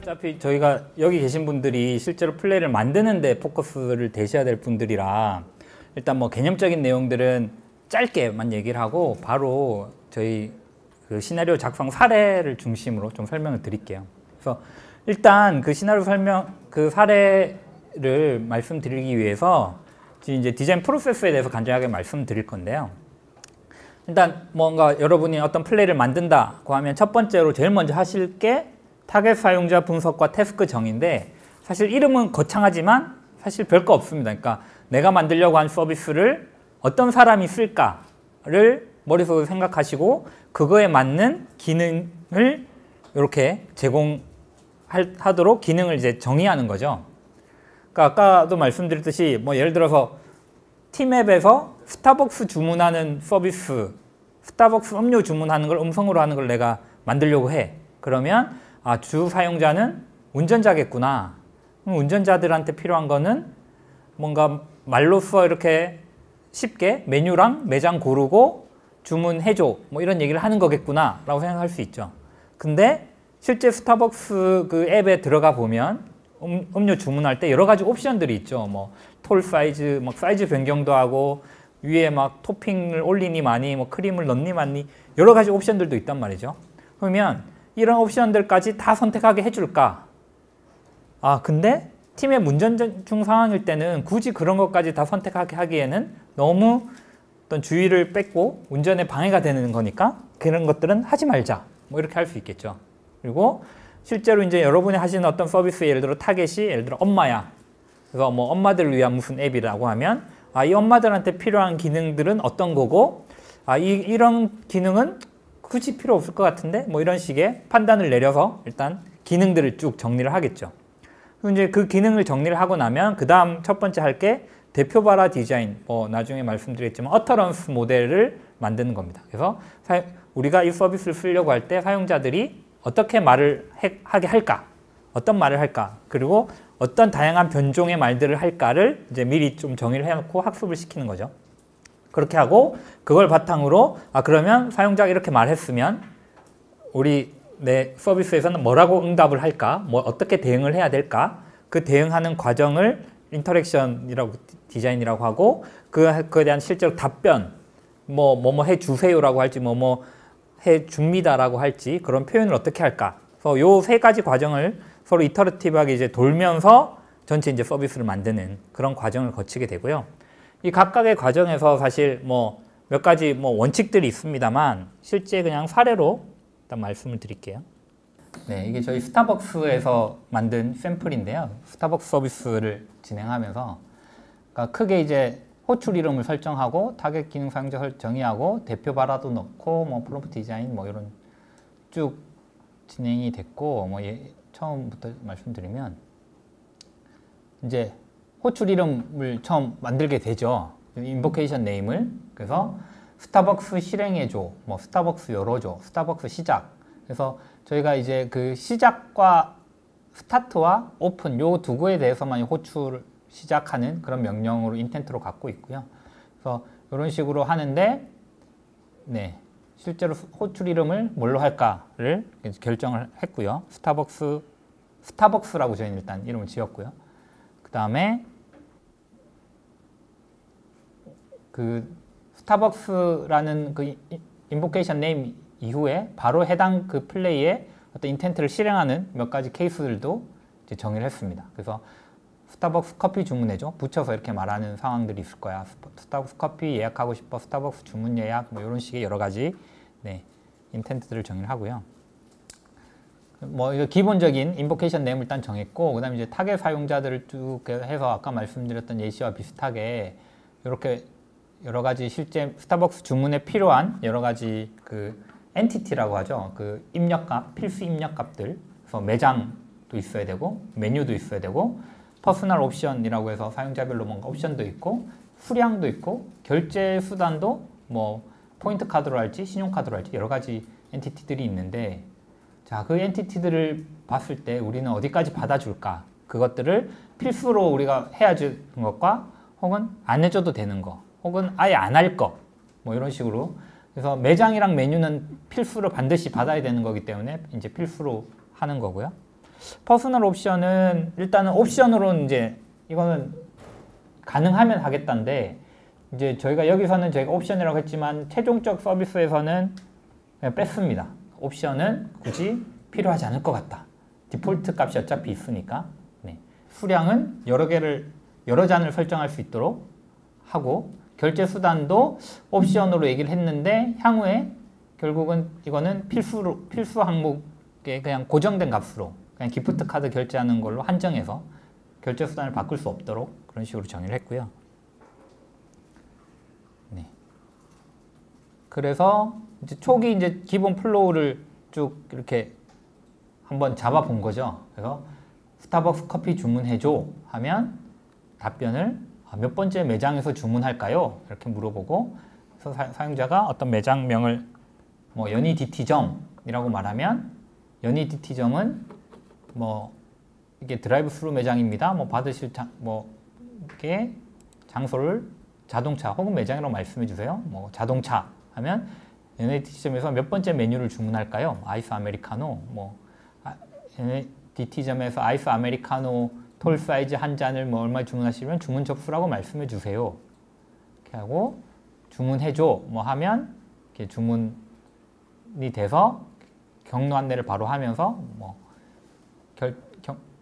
어차피 저희가 여기 계신 분들이 실제로 플레이를 만드는 데 포커스를 대셔야 될 분들이라 일단 뭐 개념적인 내용들은 짧게만 얘기를 하고 바로 저희 그 시나리오 작성 사례를 중심으로 좀 설명을 드릴게요. 그래서 일단 그 시나리오 설명, 그 사례를 말씀드리기 위해서 이제 디자인 프로세스에 대해서 간단하게 말씀드릴 건데요. 일단 뭔가 여러분이 어떤 플레이를 만든다고 하면 첫 번째로 제일 먼저 하실 게 타겟 사용자 분석과 태스크 정의인데, 사실 이름은 거창하지만 사실 별거 없습니다. 그러니까 내가 만들려고 한 서비스를 어떤 사람이 쓸까를 머릿속에 생각하시고 그거에 맞는 기능을 이렇게 제공하도록 기능을 이제 정의하는 거죠. 그러니까 아까도 말씀드렸듯이 뭐 예를 들어서 티맵에서 스타벅스 주문하는 서비스, 스타벅스 음료 주문하는 걸 음성으로 하는 걸 내가 만들려고 해. 그러면 아, 주 사용자는 운전자겠구나. 운전자들한테 필요한 거는 뭔가 말로써 이렇게 쉽게 메뉴랑 매장 고르고 주문해줘, 뭐 이런 얘기를 하는 거겠구나 라고 생각할 수 있죠. 근데 실제 스타벅스 그 앱에 들어가 보면 음료 주문할 때 여러 가지 옵션들이 있죠. 뭐 톨 사이즈, 막 사이즈 변경도 하고 위에 막 토핑을 올리니 마니, 뭐 크림을 넣니 마니 여러 가지 옵션들도 있단 말이죠. 그러면 이런 옵션들까지 다 선택하게 해줄까? 아, 근데 팀의 운전 중 상황일 때는 굳이 그런 것까지 다 선택하게 하기에는 너무 어떤 주의를 뺏고 운전에 방해가 되는 거니까 그런 것들은 하지 말자. 뭐 이렇게 할 수 있겠죠. 그리고 실제로 이제 여러분이 하시는 어떤 서비스, 예를 들어 타겟이 예를 들어 엄마야. 그래서 뭐 엄마들을 위한 무슨 앱이라고 하면 아, 이 엄마들한테 필요한 기능들은 어떤 거고 아, 이런 기능은 굳이 필요 없을 것 같은데 뭐 이런 식의 판단을 내려서 일단 기능들을 쭉 정리를 하겠죠. 그리고 이제 그 기능을 정리를 하고 나면 그 다음 첫 번째 할 게 대표바라 디자인, 뭐 나중에 말씀드리겠지만 어터런스 모델을 만드는 겁니다. 그래서 우리가 이 서비스를 쓰려고 할 때 사용자들이 어떻게 말을 하게 할까, 어떤 말을 할까, 그리고 어떤 다양한 변종의 말들을 할까를 이제 미리 좀 정의를 해놓고 학습을 시키는 거죠. 그렇게 하고 그걸 바탕으로 아, 그러면 사용자가 이렇게 말했으면 우리 내 서비스에서는 뭐라고 응답을 할까, 뭐 어떻게 대응을 해야 될까, 그 대응하는 과정을 인터랙션이라고 디자인이라고 하고 그거에 대한 실제로 답변, 뭐 해주세요라고 할지 뭐 해줍니다라고 할지 그런 표현을 어떻게 할까. 그래서 요 세 가지 과정을 서로 이터러티브하게 이제 돌면서 전체 이제 서비스를 만드는 그런 과정을 거치게 되고요. 이 각각의 과정에서 사실 뭐 몇 가지 뭐 원칙들이 있습니다만 실제 그냥 사례로 일단 말씀을 드릴게요. 네, 이게 저희 스타벅스에서 만든 샘플인데요. 스타벅스 서비스를 진행하면서 그러니까 크게 이제 호출 이름을 설정하고 타겟 기능 사용자 정의하고 대표 바라도 넣고 뭐 프롬프트 디자인 뭐 이런 쭉 진행이 됐고 뭐 처음부터 말씀드리면 이제 호출 이름을 처음 만들게 되죠. 인보케이션 네임을. 그래서 스타벅스 실행해줘, 뭐 스타벅스 열어줘, 스타벅스 시작. 그래서 저희가 이제 그 시작과 스타트와 오픈 요 두 개에 대해서만 호출 시작하는 그런 명령으로 인텐트로 갖고 있고요. 그래서 이런 식으로 하는데 네, 실제로 호출 이름을 뭘로 할까를 결정을 했고요. 스타벅스라고 저희는 일단 이름을 지었고요. 그 다음에 그 스타벅스라는 그 인보케이션 네임 이후에 바로 해당 그 플레이에 어떤 인텐트를 실행하는 몇 가지 케이스들도 이제 정의를 했습니다. 그래서 스타벅스 커피 주문해줘 붙여서 이렇게 말하는 상황들이 있을 거야. 스타벅스 커피 예약하고 싶어, 스타벅스 주문 예약, 뭐 이런 식의 여러 가지 네, 인텐트들을 정의를 하고요. 뭐 이거 기본적인 인보케이션 네임을 일단 정했고, 그다음에 이제 타겟 사용자들을 쭉 해서 아까 말씀드렸던 예시와 비슷하게 이렇게 여러 가지 실제 스타벅스 주문에 필요한 여러 가지 그 엔티티라고 하죠. 그 입력값, 필수 입력값들. 그래서 매장도 있어야 되고 메뉴도 있어야 되고 퍼스널 옵션이라고 해서 사용자별로 뭔가 옵션도 있고 수량도 있고 결제 수단도 뭐 포인트 카드로 할지 신용카드로 할지 여러 가지 엔티티들이 있는데, 자, 그 엔티티들을 봤을 때 우리는 어디까지 받아줄까? 그것들을 필수로 우리가 해야 하는 것과 혹은 안 해줘도 되는 거, 혹은 아예 안 할 거, 뭐 이런 식으로. 그래서 매장이랑 메뉴는 필수로 반드시 받아야 되는 거기 때문에 이제 필수로 하는 거고요. 퍼스널 옵션은 일단은 옵션으로는 이제 이거는 가능하면 하겠다는데, 이제 저희가 여기서는 저희가 옵션이라고 했지만 최종적 서비스에서는 그냥 뺐습니다. 옵션은 굳이 필요하지 않을 것 같다. 디폴트 값이 어차피 있으니까. 네. 수량은 여러 잔을 설정할 수 있도록 하고, 결제 수단도 옵션으로 얘기를 했는데 향후에 결국은 이거는 필수 항목에 그냥 고정된 값으로 그냥 기프트 카드 결제하는 걸로 한정해서 결제 수단을 바꿀 수 없도록 그런 식으로 정의를 했고요. 네. 그래서 이제 초기 이제 기본 플로우를 쭉 이렇게 한번 잡아본 거죠. 그래서 스타벅스 커피 주문해줘 하면 답변을 몇 번째 매장에서 주문할까요? 이렇게 물어보고, 그래서 사용자가 어떤 매장명을 뭐 연희 DT점이라고 말하면, 연희 DT점은 뭐 이게 드라이브 스루 매장입니다. 뭐 받으실 이렇게 장소를 자동차 혹은 매장이라고 말씀해 주세요. 뭐 자동차 하면 연희 DT점에서 몇 번째 메뉴를 주문할까요? 아이스 아메리카노. 뭐 연희 DT점에서 아이스 아메리카노 톨 사이즈 한 잔을 뭐 얼마 주문하시면 주문 접수라고 말씀해 주세요. 이렇게 하고 주문해줘 뭐 하면 이렇게 주문이 돼서 경로 안내를 바로 하면서 뭐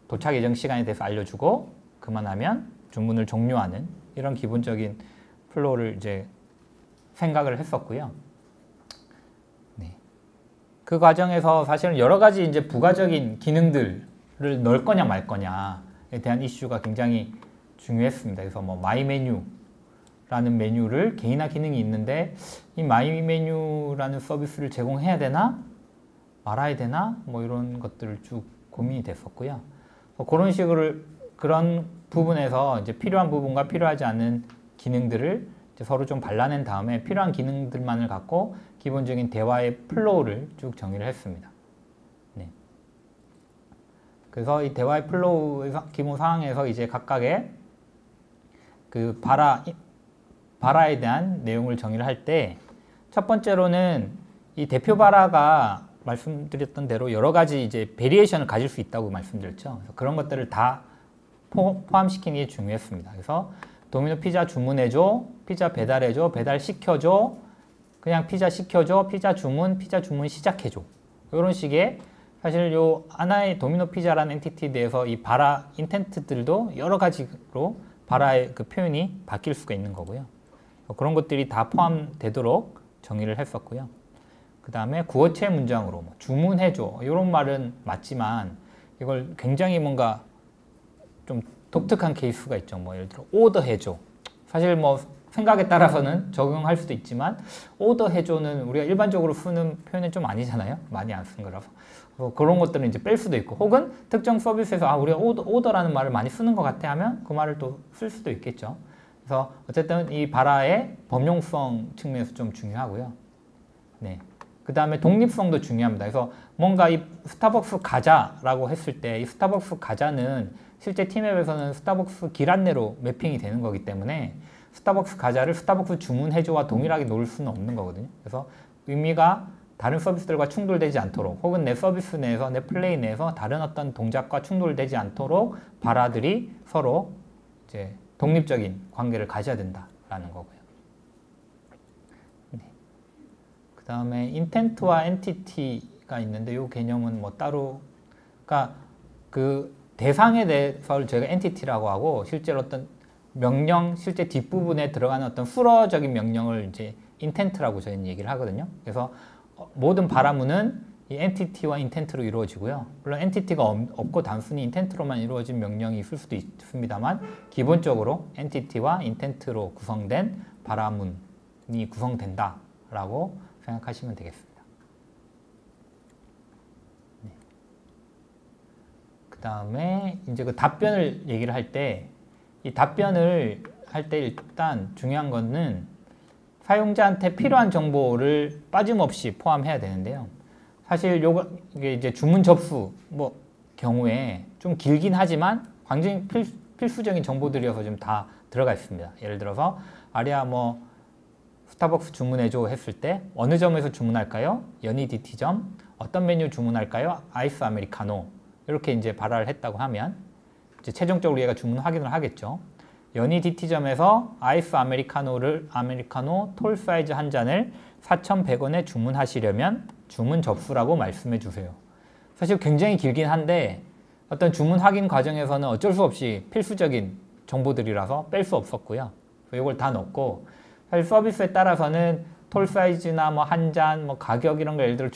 도착 예정 시간에 대해서 알려주고 그만하면 주문을 종료하는 이런 기본적인 플로우를 이제 생각을 했었고요. 네. 그 과정에서 사실은 여러 가지 이제 부가적인 기능들을 넣을 거냐 말 거냐 에 대한 이슈가 굉장히 중요했습니다. 그래서 뭐 마이 메뉴라는 메뉴를 개인화 기능이 있는데 이 마이 메뉴라는 서비스를 제공해야 되나 말아야 되나 뭐 이런 것들을 쭉 고민이 됐었고요. 그런 식으로 그런 부분에서 이제 필요한 부분과 필요하지 않은 기능들을 이제 서로 좀 발라낸 다음에 필요한 기능들만을 갖고 기본적인 대화의 플로우를 쭉 정의를 했습니다. 그래서 이 대화의 플로우 기본 상황에서 이제 각각의 그 바라에 대한 내용을 정의를 할 때 첫 번째로는 이 대표 바라가 말씀드렸던 대로 여러 가지 이제 베리에이션을 가질 수 있다고 말씀드렸죠. 그래서 그런 것들을 다 포함시키는 게 중요했습니다. 그래서 도미노 피자 주문해줘, 피자 배달해줘, 배달시켜줘, 그냥 피자 시켜줘, 피자 주문 시작해줘. 이런 식의 사실 요 하나의 도미노 피자라는 엔티티에 대해서 이 바라 인텐트들도 여러 가지로 바라의 그 표현이 바뀔 수가 있는 거고요. 그런 것들이 다 포함되도록 정의를 했었고요. 그 다음에 구어체 문장으로 뭐 주문해줘 이런 말은 맞지만 이걸 굉장히 뭔가 좀 독특한 케이스가 있죠. 뭐 예를 들어 오더해줘. 사실 뭐 생각에 따라서는 적용할 수도 있지만 오더해줘는 우리가 일반적으로 쓰는 표현은 좀 아니잖아요. 많이 안 쓴 거라서. 그런 것들은 이제 뺄 수도 있고 혹은 특정 서비스에서 우리가 오더라는 말을 많이 쓰는 것 같아 하면 그 말을 또 쓸 수도 있겠죠. 그래서 어쨌든 이 바라의 범용성 측면에서 좀 중요하고요. 네. 그 다음에 독립성도 중요합니다. 그래서 뭔가 이 스타벅스 가자라고 했을 때 이 스타벅스 가자는 실제 팀앱에서는 스타벅스 길 안내로 매핑이 되는 거기 때문에 스타벅스 가자를 스타벅스 주문해줘와 동일하게 놓을 수는 없는 거거든요. 그래서 의미가 다른 서비스들과 충돌되지 않도록 혹은 내 서비스 내에서 내 플레이 내에서 다른 어떤 동작과 충돌되지 않도록 바라들이 서로 이제 독립적인 관계를 가져야 된다라는 거고요. 네. 그 다음에 인텐트와 엔티티가 있는데 이 개념은 뭐 따로 그러니까 그 대상에 대해서 저희가 엔티티라고 하고 실제로 어떤 명령 실제 뒷부분에 들어가는 어떤 수러적인 명령을 이제 인텐트라고 저희는 얘기를 하거든요. 그래서 모든 바라문은 이 엔티티와 인텐트로 이루어지고요. 물론 엔티티가 없고 단순히 인텐트로만 이루어진 명령이 있을 수도 있습니다만 기본적으로 엔티티와 인텐트로 구성된 바라문이 구성된다라고 생각하시면 되겠습니다. 네. 그 다음에 이제 그 답변을 얘기를 할 때 이 답변을 할 때 일단 중요한 거는 사용자한테 필요한 정보를 빠짐없이 포함해야 되는데요. 사실 이게 이제 주문 접수 경우에 좀 길긴 하지만 굉장히 필수적인 정보들이어서 좀 다 들어가 있습니다. 예를 들어서 아리아 뭐 스타벅스 주문해줘 했을 때 어느 점에서 주문할까요? 연희 DT점. 어떤 메뉴 주문할까요? 아이스 아메리카노. 이렇게 이제 발화를 했다고 하면 이제 최종적으로 얘가 주문 확인을 하겠죠. 연희 DT점에서 아이스 아메리카노 톨 사이즈 한 잔을 4,100원에 주문하시려면 주문 접수라고 말씀해 주세요. 사실 굉장히 길긴 한데 어떤 주문 확인 과정에서는 어쩔 수 없이 필수적인 정보들이라서 뺄 수 없었고요. 이걸 다 넣고 사실 서비스에 따라서는 톨 사이즈나 뭐 한 잔, 뭐 가격 이런 거 예를 들어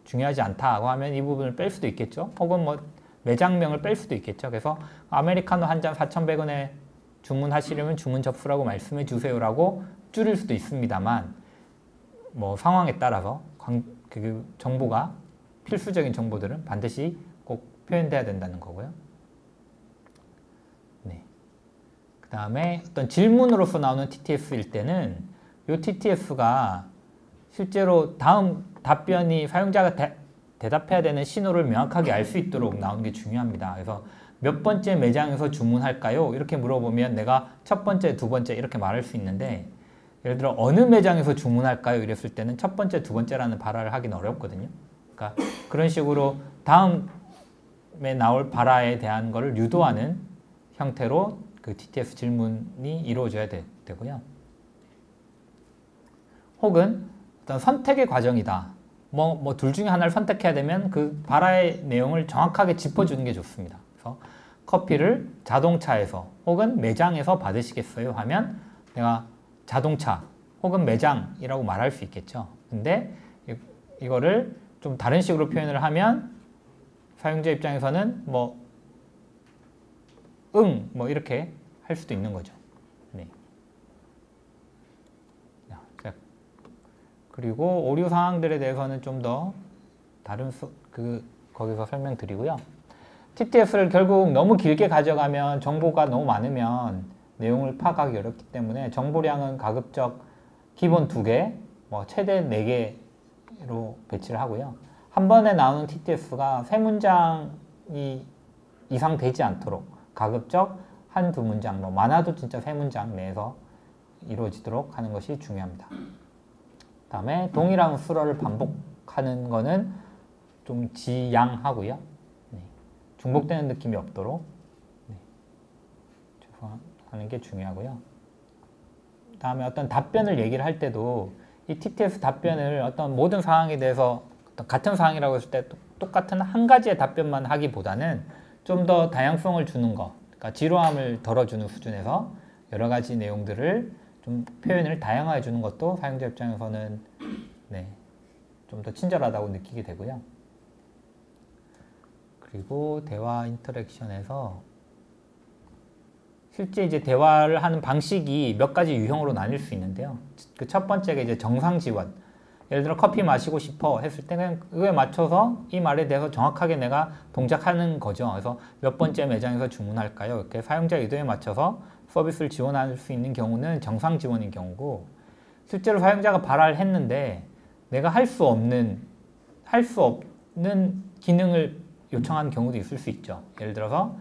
중요하지 않다고 하면 이 부분을 뺄 수도 있겠죠. 혹은 뭐 매장명을 뺄 수도 있겠죠. 그래서 아메리카노 한 잔 4,100원에 주문하시려면 주문 접수라고 말씀해 주세요라고 줄일 수도 있습니다만 뭐 상황에 따라서 그 정보가 필수적인 정보들은 반드시 꼭 표현돼야 된다는 거고요. 네. 그 다음에 어떤 질문으로서 나오는 TTS일 때는 이 TTS가 실제로 다음 답변이 사용자가 대답해야 되는 신호를 명확하게 알 수 있도록 나오는 게 중요합니다. 그래서 몇 번째 매장에서 주문할까요? 이렇게 물어보면 내가 첫 번째, 두 번째 이렇게 말할 수 있는데 예를 들어 어느 매장에서 주문할까요? 이랬을 때는 첫 번째, 두 번째라는 발화를 하기는 어렵거든요. 그러니까 그런 식으로 다음에 나올 발화에 대한 거를 유도하는 형태로 그 TTS 질문이 이루어져야 되고요. 혹은 어떤 선택의 과정이다. 뭐 둘 중에 하나를 선택해야 되면 그 발화의 내용을 정확하게 짚어주는 게 좋습니다. 그래서 커피를 자동차에서 혹은 매장에서 받으시겠어요? 하면 내가 자동차 혹은 매장이라고 말할 수 있겠죠. 근데 이거를 좀 다른 식으로 표현을 하면 사용자 입장에서는 뭐 이렇게 할 수도 있는 거죠. 네. 그리고 오류 사항들에 대해서는 좀 더 다른 거기서 설명드리고요. TTS를 결국 너무 길게 가져가면 정보가 너무 많으면 내용을 파악하기 어렵기 때문에 정보량은 가급적 기본 2개, 뭐 최대 4개로 배치를 하고요. 한 번에 나오는 TTS가 3문장이 이상 되지 않도록 가급적 1-2문장, 뭐 많아도 진짜 3문장 내에서 이루어지도록 하는 것이 중요합니다. 다음에 동일한 수어를 반복하는 거는 좀 지양하고요. 네. 중복되는 느낌이 없도록 하는 게 중요하고요. 다음에 어떤 답변을 얘기를 할 때도 이 TTS 답변을 어떤 모든 상황에 대해서 어떤 같은 상황이라고 했을 때 똑같은 한 가지의 답변만 하기보다는 좀 더 다양성을 주는 거, 그러니까 지루함을 덜어주는 수준에서 여러 가지 내용들을 좀 표현을 다양화해 주는 것도 사용자 입장에서는 좀 더 친절하다고 느끼게 되고요. 그리고 대화 인터랙션에서 실제 이제 대화를 하는 방식이 몇 가지 유형으로 나뉠 수 있는데요. 그 첫 번째가 이제 정상 지원. 예를 들어 커피 마시고 싶어 했을 때 그냥 그거에 맞춰서 이 말에 대해서 정확하게 내가 동작하는 거죠. 그래서 몇 번째 매장에서 주문할까요? 이렇게 사용자 의도에 맞춰서 서비스를 지원할 수 있는 경우는 정상 지원인 경우고, 실제로 사용자가 발화를 했는데 내가 할 수 없는 기능을 요청하는 경우도 있을 수 있죠. 예를 들어서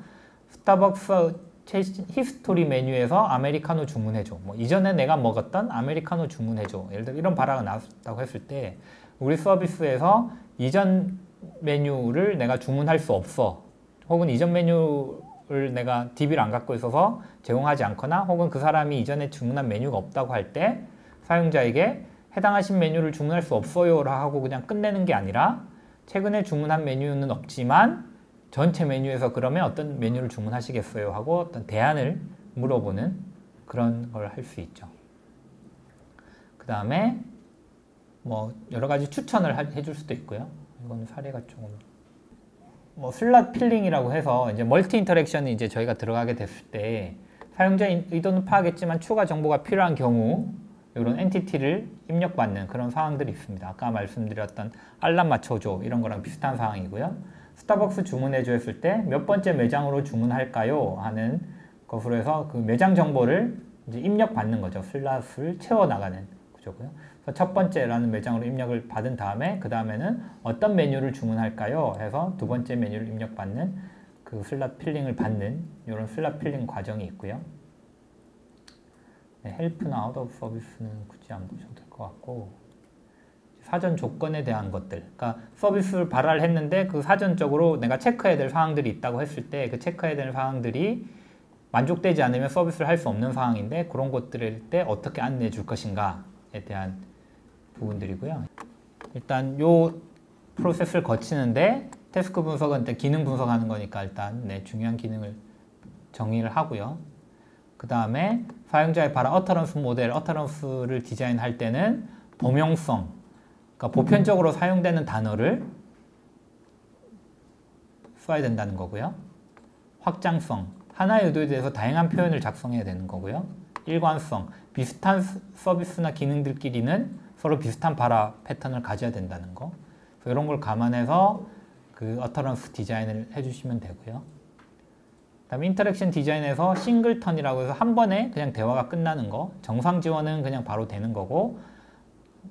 스타벅스 히스토리 메뉴에서 아메리카노 주문해줘. 뭐 이전에 내가 먹었던 아메리카노 주문해줘. 예를 들어 이런 발화가 나왔다고 했을 때 우리 서비스에서 이전 메뉴를 내가 주문할 수 없어. 혹은 이전 메뉴를 내가 DB를 안 갖고 있어서 제공하지 않거나 혹은 그 사람이 이전에 주문한 메뉴가 없다고 할 때 사용자에게 해당하신 메뉴를 주문할 수 없어요 하고 그냥 끝내는 게 아니라 최근에 주문한 메뉴는 없지만 전체 메뉴에서 그러면 어떤 메뉴를 주문하시겠어요 하고 어떤 대안을 물어보는 그런 걸 할 수 있죠. 그 다음에 뭐 여러 가지 추천을 해줄 수도 있고요. 이건 사례가 조금 뭐 슬롯 필링이라고 해서 이제 멀티 인터랙션이 이제 저희가 들어가게 됐을 때 사용자 의도는 파악했지만 추가 정보가 필요한 경우 이런 엔티티를 입력받는 그런 상황들이 있습니다. 아까 말씀드렸던 알람 맞춰줘 이런 거랑 비슷한 상황이고요. 스타벅스 주문해줘 했을 때 몇 번째 매장으로 주문할까요? 하는 것으로 해서 그 매장 정보를 이제 입력받는 거죠. 슬롯을 채워나가는 구조고요. 그래서 첫 번째라는 매장으로 입력을 받은 다음에 그 다음에는 어떤 메뉴를 주문할까요? 해서 두 번째 메뉴를 입력받는 그 슬롯 필링을 받는 이런 슬롯 필링 과정이 있고요. 네, 헬프나 아웃 오브 서비스는 굳이 안 보셔도 될 것 같고, 사전 조건에 대한 것들, 그러니까 서비스를 발화를 했는데 그 사전적으로 내가 체크해야 될 사항들이 있다고 했을 때 그 체크해야 될 사항들이 만족되지 않으면 서비스를 할 수 없는 상황인데 그런 것들일 때 어떻게 안내해 줄 것인가에 대한 부분들이고요. 일단 요 프로세스를 거치는데 태스크 분석은 일단 기능 분석하는 거니까 일단 네, 중요한 기능을 정의를 하고요. 그 다음에 사용자의 발화 어터런스 모델, 어터런스를 디자인할 때는 범용성, 그러니까 보편적으로 사용되는 단어를 써야 된다는 거고요. 확장성, 하나의 의도에 대해서 다양한 표현을 작성해야 되는 거고요. 일관성, 비슷한 서비스나 기능들끼리는 서로 비슷한 발화 패턴을 가져야 된다는 거. 이런 걸 감안해서 그 어터런스 디자인을 해주시면 되고요. 그다음에 인터랙션 디자인에서 싱글턴이라고 해서 한 번에 그냥 대화가 끝나는 거. 정상 지원은 그냥 바로 되는 거고,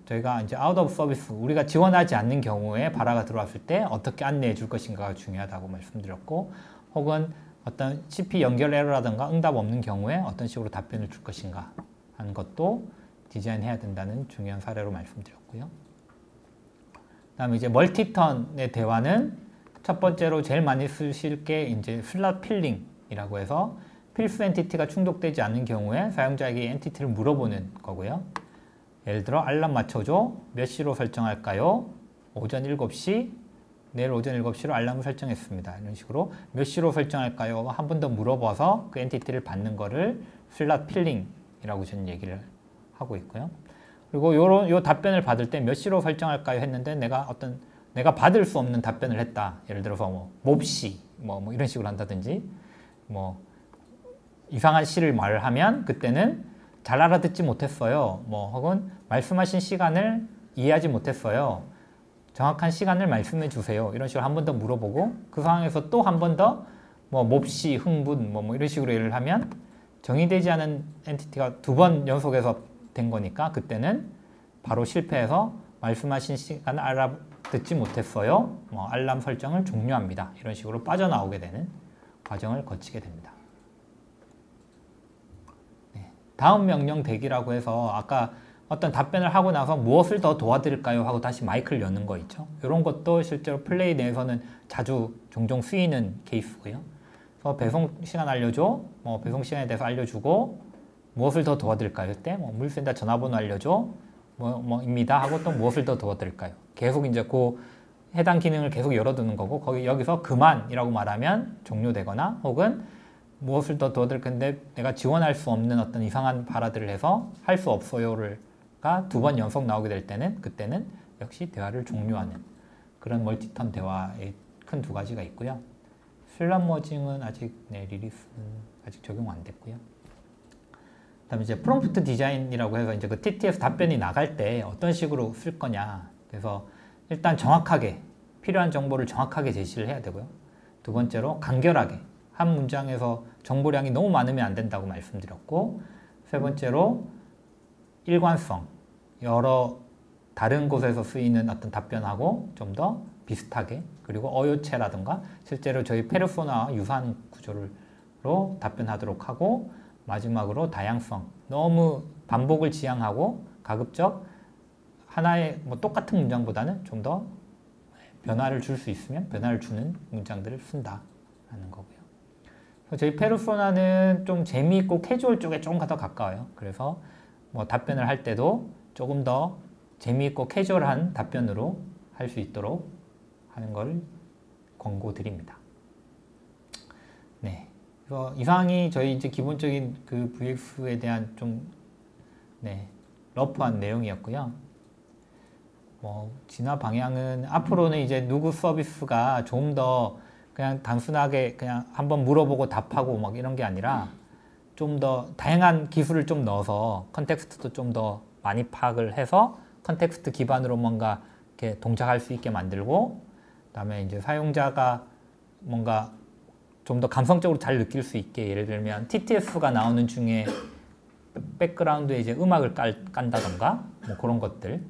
저희가 이제 아웃 오브 서비스, 우리가 지원하지 않는 경우에 발화가 들어왔을 때 어떻게 안내해 줄 것인가가 중요하다고 말씀드렸고, 혹은 어떤 CP 연결 에러라든가 응답 없는 경우에 어떤 식으로 답변을 줄 것인가 하는 것도 디자인해야 된다는 중요한 사례로 말씀드렸고요. 그다음에 이제 멀티턴의 대화는 첫 번째로 제일 많이 쓰실 게 이제 슬롯 필링이라고 해서 필수 엔티티가 충족되지 않는 경우에 사용자에게 엔티티를 물어보는 거고요. 예를 들어 알람 맞춰줘, 몇 시로 설정할까요? 오전 7시, 내일 오전 7시로 알람을 설정했습니다. 이런 식으로 몇 시로 설정할까요? 한 번 더 물어봐서 그 엔티티를 받는 거를 슬롯 필링이라고 저는 얘기를 하고 있고요. 그리고 요 답변을 받을 때 몇 시로 설정할까요? 했는데 내가 받을 수 없는 답변을 했다. 예를 들어서 몹시 뭐 이런 식으로 한다든지 뭐 이상한 시를 말을 하면 그때는 잘 알아듣지 못했어요. 혹은 말씀하신 시간을 이해하지 못했어요. 정확한 시간을 말씀해 주세요. 이런 식으로 한 번 더 물어보고 그 상황에서 또 한 번 더 몹시, 흥분 뭐 이런 식으로 얘기를 하면 정의되지 않은 엔티티가 두 번 연속해서 된 거니까 그때는 바로 실패해서 말씀하신 시간을 알아듣지 못했어요. 알람 설정을 종료합니다. 이런 식으로 빠져나오게 되는 과정을 거치게 됩니다. 네. 다음 명령 대기라고 해서 아까 어떤 답변을 하고 나서 무엇을 더 도와드릴까요? 하고 다시 마이크를 여는 거 있죠. 이런 것도 실제로 플레이 내에서는 종종 쓰이는 케이스고요. 그래서 배송 시간 알려줘. 배송 시간에 대해서 알려주고 무엇을 더 도와드릴까요? 때 물센터 전화번호 알려줘. 입니다. 하고 또 무엇을 더 도와드릴까요? 계속 이제 그 해당 기능을 계속 열어두는 거고 여기서 그만이라고 말하면 종료되거나 혹은 무엇을 더 도와드릴 건데 내가 지원할 수 없는 어떤 이상한 발화들을 해서 할 수 없어요를 두 번 연속 나오게 될 때는 그때는 역시 대화를 종료하는 그런 멀티턴 대화의 큰 두 가지가 있고요. 슬롯 머징은 아직 리리스는 아직 적용 안 됐고요. 그다음에 이제 프롬프트 디자인이라고 해서 이제 그 TTS 답변이 나갈 때 어떤 식으로 쓸 거냐. 그래서 일단 정확하게 필요한 정보를 정확하게 제시를 해야 되고요. 두 번째로 간결하게 한 문장에서 정보량이 너무 많으면 안 된다고 말씀드렸고, 세 번째로 일관성, 여러 다른 곳에서 쓰이는 어떤 답변하고 좀 더 비슷하게, 그리고 어요체라든가 실제로 저희 페르소나와 유사한 구조로 답변하도록 하고, 마지막으로 다양성, 너무 반복을 지향하고 가급적 하나의 똑같은 문장보다는 좀 더 변화를 줄 수 있으면 변화를 주는 문장들을 쓴다 하는 거고요. 저희 페르소나는 좀 재미있고 캐주얼 쪽에 조금 더 가까워요. 그래서 답변을 할 때도 조금 더 재미있고 캐주얼한 답변으로 할 수 있도록 하는 걸 권고드립니다. 네. 그래서 이상이 저희 이제 기본적인 그 VX에 대한 좀 러프한 내용이었고요. 진화 방향은 앞으로는 이제 누구 서비스가 좀 더 그냥 단순하게 그냥 한번 물어보고 답하고 이런 게 아니라 좀 더 다양한 기술을 좀 넣어서 컨텍스트도 좀 더 많이 파악을 해서 컨텍스트 기반으로 뭔가 이렇게 동작할 수 있게 만들고, 그다음에 이제 사용자가 뭔가 좀 더 감성적으로 잘 느낄 수 있게, 예를 들면 TTS가 나오는 중에 백그라운드에 이제 음악을 깐다던가 그런 것들,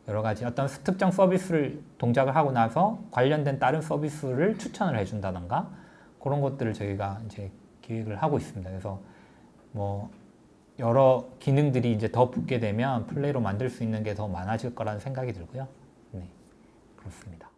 여러 가지 어떤 특정 서비스를 동작을 하고 나서 관련된 다른 서비스를 추천을 해준다던가 그런 것들을 저희가 이제 기획을 하고 있습니다. 그래서 여러 기능들이 이제 더 붙게 되면 플레이로 만들 수 있는 게 더 많아질 거라는 생각이 들고요. 네, 그렇습니다.